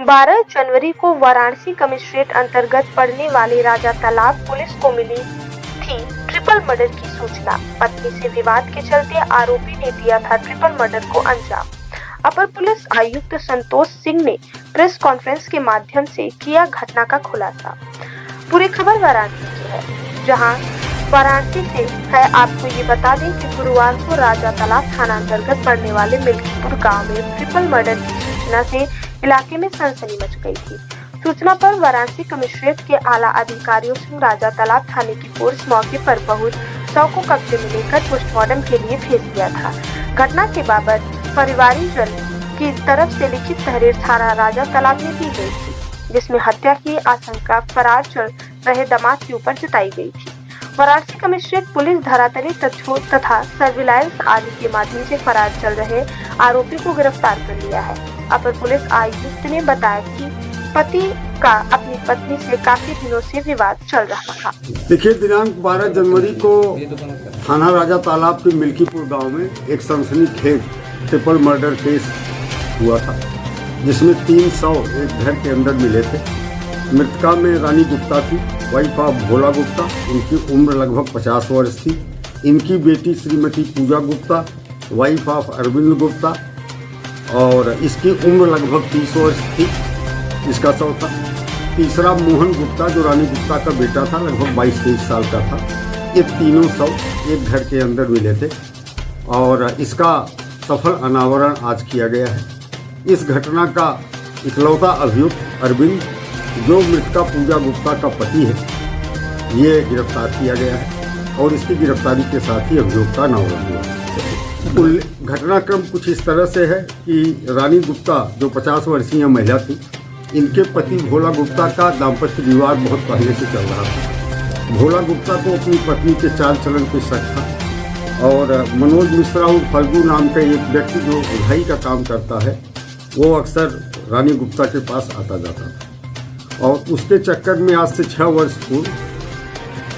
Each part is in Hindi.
12 जनवरी को वाराणसी कमिश्नरेट अंतर्गत पड़ने वाले राजा तालाब पुलिस को मिली थी ट्रिपल मर्डर की सूचना। पत्नी से विवाद के चलते आरोपी ने दिया था ट्रिपल मर्डर को अंजाम। अपर पुलिस आयुक्त संतोष सिंह ने प्रेस कॉन्फ्रेंस के माध्यम से किया घटना का खुलासा। पूरी खबर वाराणसी की है, जहां वाराणसी से है। आपको ये बता दें कि गुरुवार को राजा तालाब थाना अंतर्गत पड़ने वाले मिल्कीपुर गांव में ट्रिपल मर्डर की सूचना से इलाके में सनसनी मच गई थी। सूचना पर वाराणसी कमिश्नरेट के आला अधिकारियों से राजा तालाब थाने की फोर्स मौके पर पहुंच शव को कब्जे में लेकर पोस्टमार्टम के लिए भेज दिया था। घटना के बाबत परिवारजन की तरफ से लिखित तहरीर थाना राजा तालाब में दी गई थी, जिसमें हत्या की आशंका फरार चल रहे दामाद के ऊपर जताई गई थी। वाराणसी कमिश्नरेट पुलिस धरातली तथा सर्विलांस आदि के माध्यम से फरार चल रहे आरोपी को गिरफ्तार कर लिया है। अपर पुलिस आयुक्त ने बताया कि पति का अपनी पत्नी से काफी दिनों से विवाद चल रहा था। देखिए, दिनांक 12 जनवरी को थाना राजा तालाब के मिल्कीपुर गांव में एक सनसनीखेज ट्रिपल मर्डर केस हुआ था, जिसमें 3 शव एक घर के अंदर मिले थे। मृतका में रानी गुप्ता थी, वाइफ ऑफ भोला गुप्ता। इनकी उम्र लगभग 50 वर्ष थी। इनकी बेटी श्रीमती पूजा गुप्ता, वाइफ ऑफ अरविंद गुप्ता, और इसकी उम्र लगभग 30 वर्ष थी। इसका चौथा तीसरा मोहन गुप्ता, जो रानी गुप्ता का बेटा था, लगभग 22-23 साल का था। ये तीनों शव एक घर के अंदर मिले थे और इसका सफल अनावरण आज किया गया है। इस घटना का इकलौता अभियुक्त अरविंद, जो मृतका पूजा गुप्ता का पति है, ये गिरफ्तार किया गया है और इसकी गिरफ्तारी के साथ ही अभियोग का अनावरण हुआ। घटनाक्रम कुछ इस तरह से है कि रानी गुप्ता, जो 50 वर्षीय महिला थी, इनके पति भोला गुप्ता का दाम्पत्य विवाद बहुत पहले से चल रहा था। भोला गुप्ता को अपनी पत्नी के चाल चलन पे शक था और मनोज मिश्रा और फल्गू नाम का एक व्यक्ति जो उधाई का काम करता है, वो अक्सर रानी गुप्ता के पास आता जाता था और उसके चक्कर में आज से 6 वर्ष पूर्व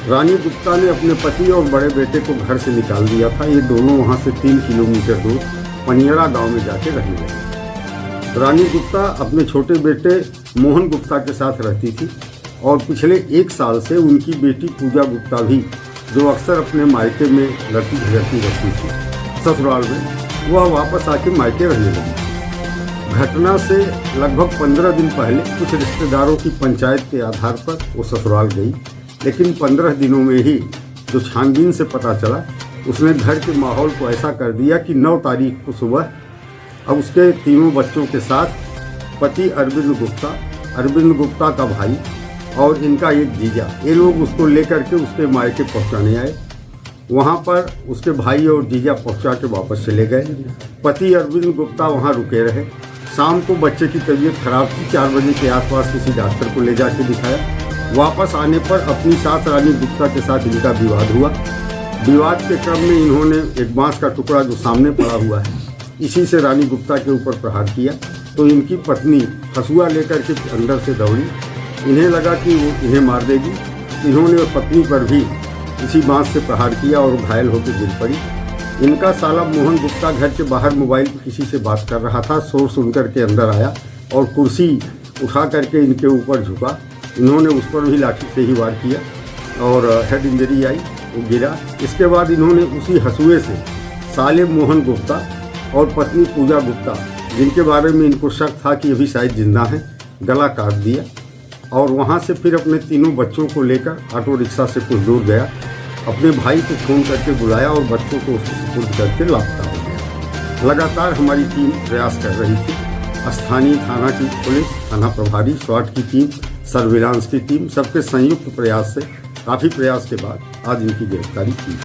रानी गुप्ता ने अपने पति और बड़े बेटे को घर से निकाल दिया था। ये दोनों वहाँ से 3 किलोमीटर दूर पनियरा गांव में जाके रहने लगे। रानी गुप्ता अपने छोटे बेटे मोहन गुप्ता के साथ रहती थी और पिछले 1 साल से उनकी बेटी पूजा गुप्ता भी, जो अक्सर अपने मायके में लड़ती झगड़ती रहती थी ससुराल में, वह वापस आके मायके रहने लगी। घटना से लगभग 15 दिन पहले कुछ रिश्तेदारों की पंचायत के आधार पर वो ससुराल गई, लेकिन 15 दिनों में ही जो छानबीन से पता चला, उसने घर के माहौल को ऐसा कर दिया कि 9 तारीख को सुबह अब उसके तीनों बच्चों के साथ पति अरविंद गुप्ता का भाई और इनका एक जीजा, ये लोग उसको लेकर के उसके मायके पहुंचाने आए। वहां पर उसके भाई और जीजा पहुंचा के वापस चले गए। पति अरविंद गुप्ता वहां रुके रहे। शाम को बच्चे की तबीयत खराब थी, 4 बजे के आसपास किसी डॉक्टर को ले जाके दिखाया। वापस आने पर अपनी सास रानी गुप्ता के साथ इनका विवाद हुआ। विवाद के क्रम में इन्होंने एक बांस का टुकड़ा जो सामने पड़ा हुआ है, इसी से रानी गुप्ता के ऊपर प्रहार किया तो इनकी पत्नी हंसुआ लेकर के अंदर से दौड़ी। इन्हें लगा कि वो इन्हें मार देगी। इन्होंने पत्नी पर भी इसी बांस से प्रहार किया और घायल होकर गिर पड़ी। इनका साला मोहन गुप्ता घर के बाहर मोबाइल पर किसी से बात कर रहा था। शोर सुनकर के अंदर आया और कुर्सी उठा करके इनके ऊपर झुका। इन्होंने उस पर भी लाठी से ही वार किया और हेड इंजरी आई, वो गिरा। इसके बाद इन्होंने उसी हंसुए से साले मोहन गुप्ता और पत्नी पूजा गुप्ता, जिनके बारे में इनको शक था कि अभी शायद जिंदा हैं, गला काट दिया और वहां से फिर अपने तीनों बच्चों को लेकर ऑटो रिक्शा से कुछ दूर गया। अपने भाई को फोन करके बुलाया और बच्चों को उसको सुपुर्द करके लापता हो गया। लगातार हमारी टीम प्रयास कर रही थी। स्थानीय थाना की पुलिस, थाना प्रभारी, स्वाट की टीम, सर्विलांस की टीम, सबके संयुक्त प्रयास से काफ़ी प्रयास के बाद आज इनकी गिरफ्तारी की।